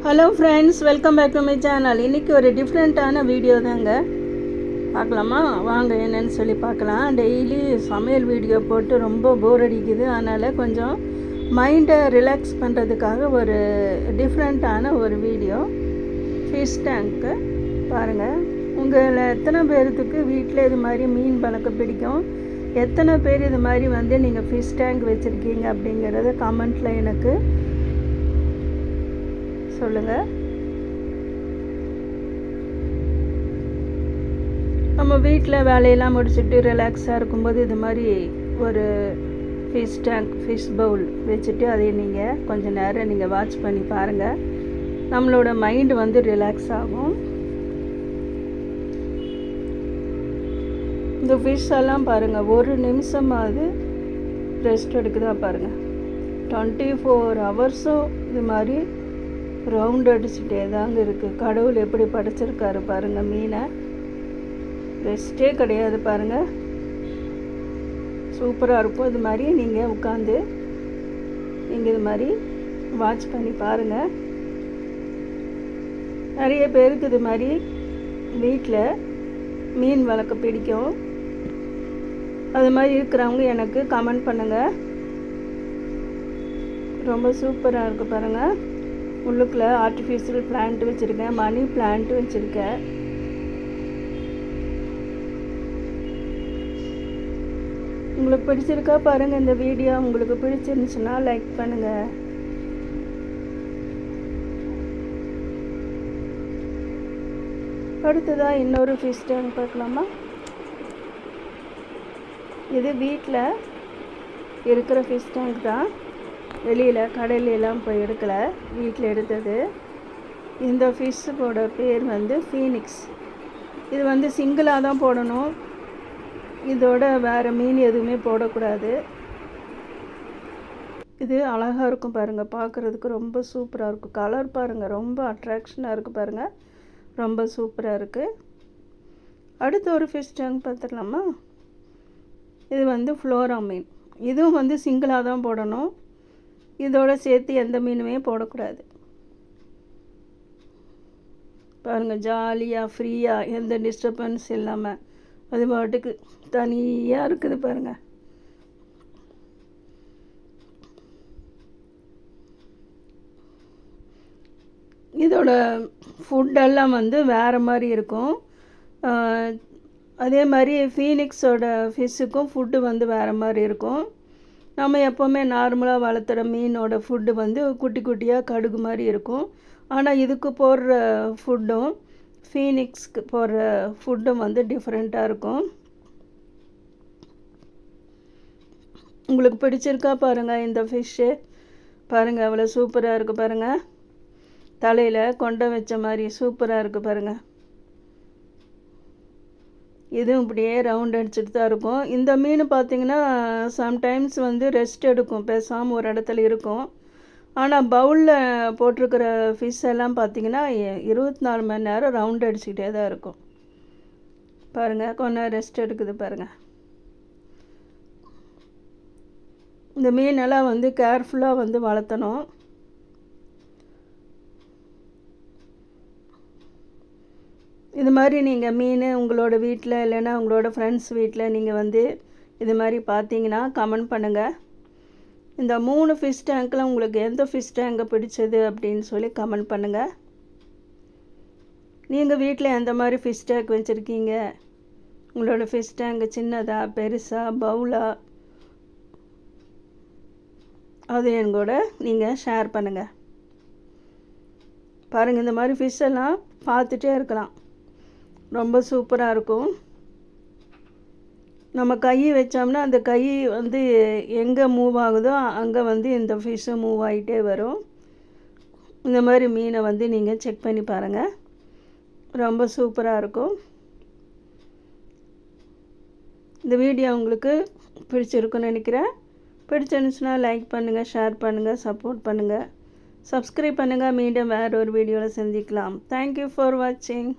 Hello friends, welcome back to my channel. இன்றைக்கி ஒரு டிஃப்ரெண்ட்டான வீடியோ தாங்க. பார்க்கலாமா? வாங்க என்னென்னு சொல்லி பார்க்கலாம். டெய்லி சமையல் வீடியோ போட்டு ரொம்ப போர் அடிக்குது. அதனால் கொஞ்சம் மைண்டை ரிலாக்ஸ் பண்ணுறதுக்காக ஒரு டிஃப்ரெண்ட்டான ஒரு வீடியோ. ஃபிஷ் டேங்க்கு பாருங்கள். உங்கள் எத்தனை பேர்த்துக்கு வீட்டில் இது மாதிரி மீன் வளர்க்க பிடிக்கும்? எத்தனை பேர் இது மாதிரி நீங்கள் ஃபிஷ் டேங்க் வச்சுருக்கீங்க அப்படிங்கிறத கமெண்ட்டில் எனக்கு சொல்லுங்கள். நம்ம வீட்டில் வேலையெல்லாம் முடிச்சுட்டு ரிலாக்ஸாக இருக்கும்போது இது மாதிரி ஒரு ஃபிஷ் டேங்க், ஃபிஷ் பவுல் வச்சுட்டு அதை நீங்கள் கொஞ்சம் நேரம் நீங்கள் வாட்ச் பண்ணி பாருங்கள். நம்மளோட மைண்டு ரிலாக்ஸ் ஆகும். இந்த ஃபிஷ் எல்லாம் பாருங்கள், ஒரு நிமிஷமாவது ரெஸ்ட் எடுக்குதா பாருங்கள். 24 ஹவர்ஸும் இது மாதிரி ரவுண்ட் அடிச்சுட்டே தாங்க இருக்குது. கடவுள் எப்படி படைச்சிருக்காரு பாருங்கள். மீனை ரெஸ்ட்டே கிடையாது பாருங்கள். சூப்பராக இருக்கும். இது மாதிரி நீங்கள் உட்காந்து நீங்கள் இது மாதிரி வாட்ச் பண்ணி பாருங்கள். நிறைய பேருக்கு இது மாதிரி வீட்டில் மீன் வளர்க்க பிடிக்கும். அது மாதிரி இருக்கிறவங்க எனக்கு கமெண்ட் பண்ணுங்கள். ரொம்ப சூப்பராக இருக்குது பாருங்கள். உள்ளுக்குள்ளே ஆர்டிஃபிஷியல் பிளான்ட் வச்சுருக்கேன், மணி பிளான்ட் வச்சுருக்கேன். உங்களுக்கு பிடிச்சிருக்கா பாருங்கள் இந்த வீடியோ. உங்களுக்கு பிடிச்சிருந்துச்சுன்னா லைக் பண்ணுங்கள். அடுத்ததாக இன்னொரு ஃபிஷ் டேங்க் பார்க்கலாமா? இது வீட்டில் இருக்கிற ஃபிஷ் டேங்க் தான். வெளியில் கடையிலெல்லாம் போய் எடுக்கலை, வீட்டில் எடுத்தது. இந்த ஃபிஷ்ஷோட பேர் ஃபீனிக்ஸ். இது சிங்கிளாக தான் போடணும். இதோட வேறு மீன் எதுவுமே போடக்கூடாது. இது அழகாக இருக்கும் பாருங்கள். பார்க்குறதுக்கு ரொம்ப சூப்பராக இருக்கும். கலர் பாருங்கள், ரொம்ப அட்ராக்ஷனாக இருக்குது பாருங்கள். ரொம்ப சூப்பராக இருக்குது. அடுத்து ஒரு ஃபிஷ் டேங்க் பார்த்துடலாமா? இது ஃப்ளோரா மீன். இதுவும் சிங்கிளாக தான் போடணும். இதோட சேர்த்து எந்த மீனுமே போடக்கூடாது. பாருங்கள், ஜாலியாக ஃப்ரீயாக எந்த டிஸ்டர்பன்ஸ் இல்லாமல் அது பாட்டுக்கு தனியாக இருக்குது பாருங்கள். இதோட ஃபுட்டெல்லாம் வேறு மாதிரி இருக்கும். அதே மாதிரி ஃபீனிக்ஸோட ஃபிஷ்ஷுக்கும் ஃபுட்டு வேறு மாதிரி இருக்கும். நம்ம எப்போவுமே நார்மலாக வளர்த்துற மீனோட ஃபுட்டு குட்டி குட்டியாக கடுகு மாதிரி இருக்கும். ஆனால் இதுக்கு போடுற ஃபுட்டும் ஃபீனிக்ஸ்க்கு போடுற ஃபுட்டும் டிஃப்ரெண்ட்டாக இருக்கும். உங்களுக்கு பிடிச்சிருக்கா பாருங்கள் இந்த ஃபிஷ்ஷு. பாருங்கள், அவ்வளோ சூப்பராக இருக்குது பாருங்கள். தலையில் கொண்டை வச்ச மாதிரி சூப்பராக இருக்குது பாருங்கள். இதுவும் இப்படியே ரவுண்ட் அடிச்சுட்டு தான் இருக்கும். இந்த மீன் பார்த்திங்கன்னா சம்டைம்ஸ் ரெஸ்ட் எடுக்கும், பேசாமல் ஒரு இடத்துல இருக்கும். ஆனால் பவுலில் போட்டிருக்கிற ஃபிஷ் எல்லாம் பார்த்திங்கன்னா 24 மணி நேரம் ரவுண்ட் அடிச்சுக்கிட்டே தான் இருக்கும். பாருங்கள், கொஞ்சம் ரெஸ்ட் எடுக்குது பாருங்கள். இந்த மீனெல்லாம் கேர்ஃபுல்லாக வளர்த்தணும். இது மாதிரி நீங்கள் மீன் உங்களோட வீட்டில் இல்லைன்னா உங்களோட ஃப்ரெண்ட்ஸ் வீட்டில் நீங்கள் இது மாதிரி பார்த்தீங்கன்னா கமெண்ட் பண்ணுங்கள். இந்த 3 ஃபிஷ் டேங்க்கில் உங்களுக்கு எந்த ஃபிஷ் டேங்கை பிடிச்சது அப்படின்னு சொல்லி கமெண்ட் பண்ணுங்கள். நீங்கள் வீட்டில் எந்த மாதிரி ஃபிஷ் டேங்க் வச்சுருக்கீங்க? உங்களோட ஃபிஷ் டேங்கு சின்னதா, பெருசா, பவுலா? அது எங்கூட நீங்கள் ஷேர் பண்ணுங்கள். பாருங்கள், இந்த மாதிரி ஃபிஷ் எல்லாம் பார்த்துட்டே இருக்கலாம். ரொம்ப சூப்பராக இருக்கும். நம்ம கை வச்சோம்னா அந்த கை எங்கே மூவ் ஆகுதோ அங்கே இந்த ஃபிஷ்ஷு மூவ் ஆகிட்டே வரும். இந்த மாதிரி மீனை நீங்கள் செக் பண்ணி பாருங்கள். ரொம்ப சூப்பராக இருக்கும். இந்த வீடியோ உங்களுக்கு பிடிச்சிருக்குன்னு நினைக்கிறேன். பிடிச்சிருந்துச்சுன்னா லைக் பண்ணுங்கள், ஷேர் பண்ணுங்கள், சப்போர்ட் பண்ணுங்கள், சப்ஸ்கிரைப் பண்ணுங்கள். மீண்டும் வேறு ஒரு வீடியோவில் சந்திக்கலாம். தேங்க்யூ ஃபார் வாட்சிங்.